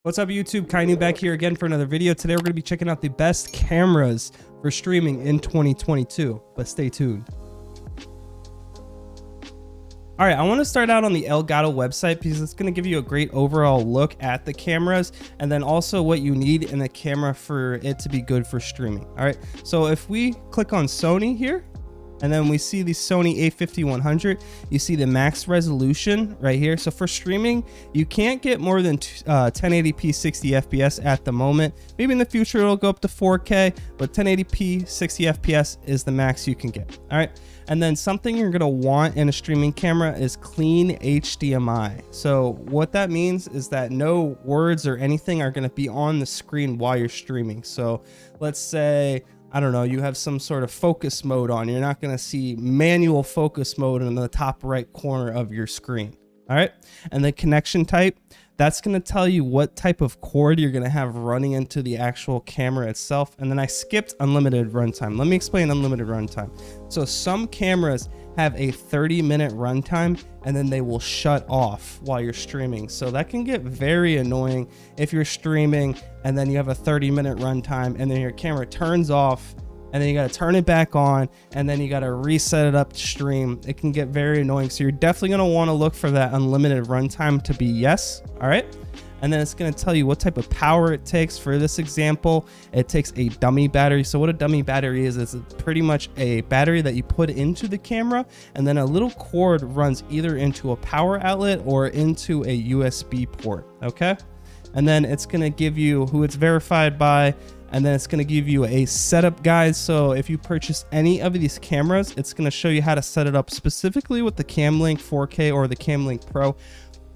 What's up YouTube, Kainu back here again for another video. Today we're going to be checking out the best cameras for streaming in 2022, but stay tuned. All right, I want to start out on the Elgato website because it's going to give you a great overall look at the cameras and then also what you need in a camera for it to be good for streaming. All right, so if we click on Sony here, and then we see the Sony A5100, you see the max resolution right here. So for streaming, you can't get more than 1080p 60 FPS at the moment. Maybe in the future it'll go up to 4K, but 1080p 60 FPS is the max you can get. All right. And then something you're gonna want in a streaming camera is clean HDMI. So what that means is that no words or anything are gonna be on the screen while you're streaming. So let's say, I don't know, you have some sort of focus mode on. You're not going to see manual focus mode in the top right corner of your screen. All right. And the connection type, that's going to tell you what type of cord you're going to have running into the actual camera itself. And then I skipped unlimited runtime. Let me explain unlimited runtime. So some cameras have a 30-minute runtime and then they will shut off while you're streaming. So that can get very annoying if you're streaming and then you have a 30-minute runtime and then your camera turns off and then you got to turn it back on and then you got to reset it up to stream. It can get very annoying. So you're definitely going to want to look for that unlimited runtime to be yes. All right. And then it's going to tell you what type of power it takes. For this example, it takes a dummy battery. So what a dummy battery is pretty much a battery that you put into the camera and then a little cord runs either into a power outlet or into a USB port. Okay. And then it's going to give you who it's verified by, and then it's going to give you a setup guide. So if you purchase any of these cameras, it's going to show you how to set it up specifically with the Cam Link 4K or the Cam Link Pro.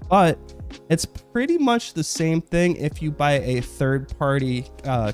But it's pretty much the same thing if you buy a third-party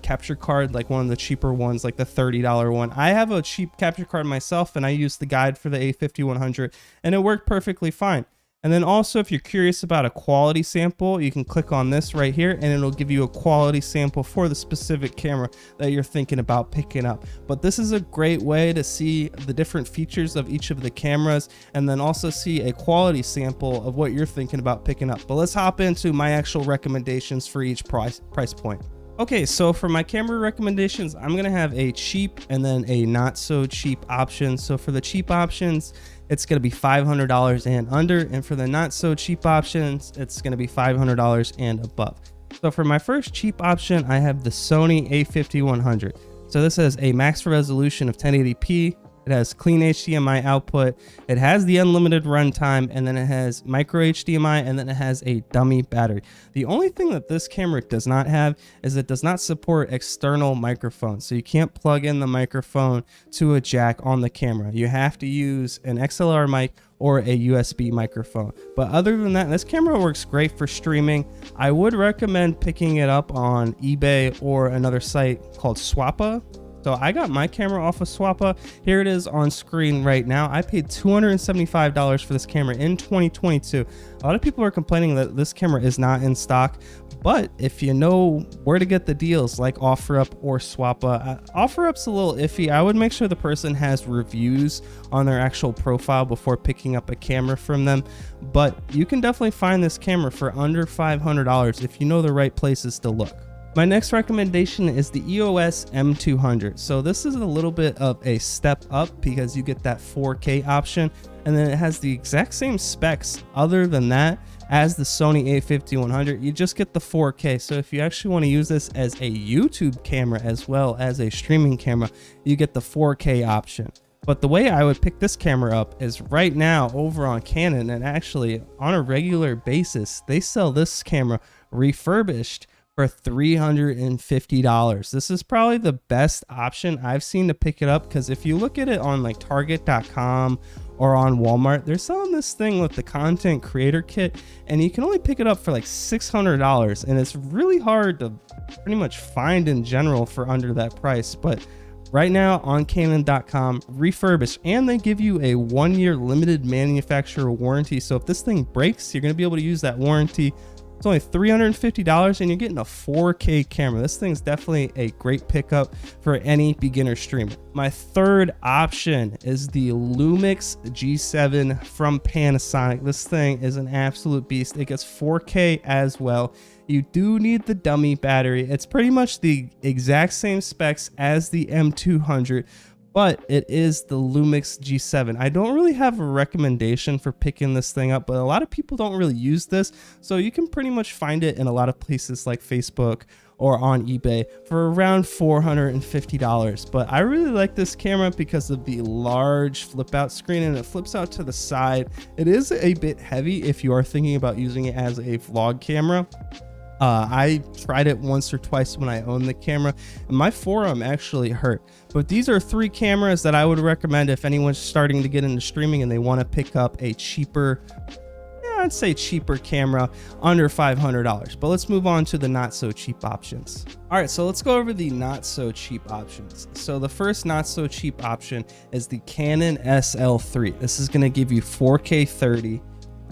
capture card, like one of the cheaper ones, like the $30 one. I have a cheap capture card myself, and I used the guide for the A5100, and it worked perfectly fine. And then also, if you're curious about a quality sample, you can click on this right here and it'll give you a quality sample for the specific camera that you're thinking about picking up. But this is a great way to see the different features of each of the cameras and then also see a quality sample of what you're thinking about picking up. But let's hop into my actual recommendations for each price point. Okay, so for my camera recommendations, I'm gonna have a cheap and then a not so cheap option. So for the cheap options, it's gonna be $500 and under, and for the not so cheap options, it's gonna be $500 and above. So for my first cheap option, I have the Sony A5100. So this has a max resolution of 1080p. It has clean HDMI output, it has the unlimited runtime, and then it has micro HDMI, and then it has a dummy battery. The only thing that this camera does not have is it does not support external microphones. So you can't plug in the microphone to a jack on the camera. You have to use an XLR mic or a USB microphone. But other than that, this camera works great for streaming. I would recommend picking it up on eBay or another site called Swappa. So I got my camera off of Swappa. Here it is on screen right now. I paid $275 for this camera in 2022. A lot of people are complaining that this camera is not in stock, but if you know where to get the deals like OfferUp or Swappa, OfferUp's a little iffy. I would make sure the person has reviews on their actual profile before picking up a camera from them, but you can definitely find this camera for under $500 if you know the right places to look. My next recommendation is the Eos M200. So this is a little bit of a step up because you get that 4K option, and then it has the exact same specs other than that as the Sony A5100. You just get the 4K. So if you actually want to use this as a YouTube camera as well as a streaming camera, you get the 4K option. But the way I would pick this camera up is right now over on Canon, and actually on a regular basis, they sell this camera refurbished for $350. This is probably the best option I've seen to pick it up, because if you look at it on like target.com or on Walmart, they're selling this thing with the content creator kit and you can only pick it up for like $600, and it's really hard to pretty much find in general for under that price. But right now on canon.com, refurbished, and they give you a 1-year limited manufacturer warranty. So if this thing breaks, you're going to be able to use that warranty. It's only $350 and you're getting a 4K camera. This thing's definitely a great pickup for any beginner streamer. My third option is the Lumix G7 from Panasonic. This thing is an absolute beast. It gets 4K as well. You do need the dummy battery. It's pretty much the exact same specs as the M200, but it is the Lumix G7. I don't really have a recommendation for picking this thing up, but a lot of people don't really use this, so you can pretty much find it in a lot of places like Facebook or on eBay for around $450. But I really like this camera because of the large flip out screen, and it flips out to the side. It is a bit heavy if you are thinking about using it as a vlog camera. I tried it once or twice when I owned the camera, and my forearm actually hurt. But these are 3 cameras that I would recommend if anyone's starting to get into streaming and they want to pick up a cheaper, I'd say cheaper camera under $500. But let's move on to the not so cheap options. All right, so let's go over the not so cheap options. So the first not so cheap option is the Canon Sl3. This is going to give you 4K 30.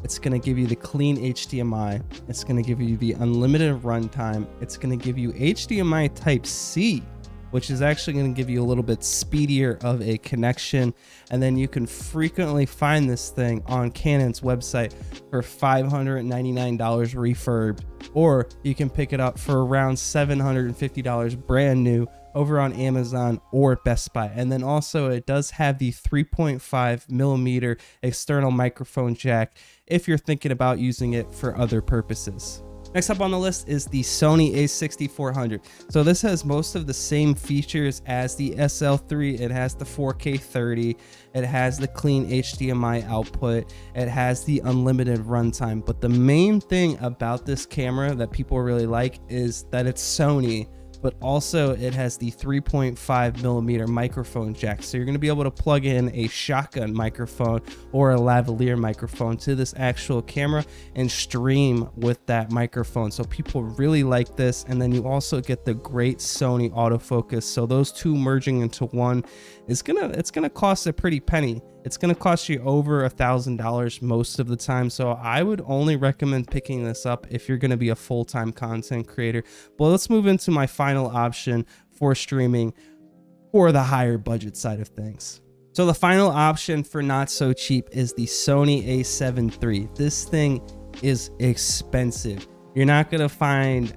It's going to give you the clean HDMI. It's going to give you the unlimited runtime. It's going to give you HDMI Type-C, which is actually going to give you a little bit speedier of a connection. And then you can frequently find this thing on Canon's website for $599 refurbed, or you can pick it up for around $750 brand new over on Amazon or Best Buy. And then also it does have the 3.5mm external microphone jack if you're thinking about using it for other purposes. Next up on the list is the Sony A6400. So this has most of the same features as the Sl3. It has the 4K 30. It has the clean HDMI output. It has the unlimited runtime. But the main thing about this camera that people really like is that it's Sony, but also it has the 3.5mm microphone jack. So you're going to be able to plug in a shotgun microphone or a lavalier microphone to this actual camera and stream with that microphone. So people really like this. And then you also get the great Sony autofocus. So those two merging into one is it's gonna cost a pretty penny. It's going to cost you over $1,000 most of the time. So I would only recommend picking this up if you're going to be a full-time content creator. But let's move into my final option for streaming for the higher budget side of things. So the final option for not so cheap is the Sony A7 III. This thing is expensive. You're not going to find,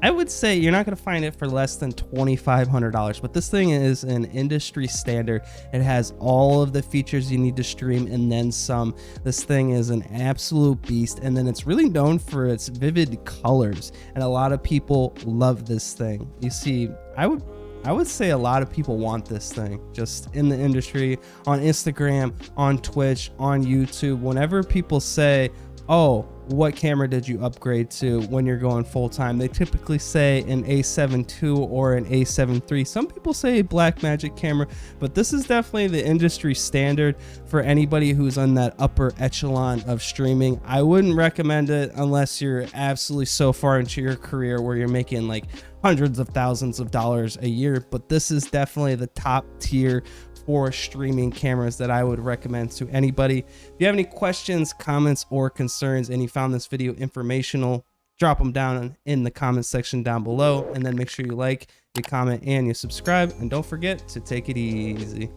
I would say you're not going to find it for less than $2,500, but this thing is an industry standard. It has all of the features you need to stream and then some. This thing is an absolute beast, and then it's really known for its vivid colors, and a lot of people love this thing. You see, I would say a lot of people want this thing just in the industry, on Instagram, on Twitch, on YouTube. Whenever people say, oh, what camera did you upgrade to when you're going full-time, they typically say an A7 II or an A7 III. Some people say a Blackmagic camera, but this is definitely the industry standard for anybody who's on that upper echelon of streaming. I wouldn't recommend it unless you're absolutely so far into your career where you're making like hundreds of thousands of dollars a year, but this is definitely the top tier for streaming cameras that I would recommend to anybody. If you have any questions, comments, or concerns, and you found this video informational, drop them down in the comment section down below, and then make sure you like, you comment, and you subscribe, and don't forget to take it easy.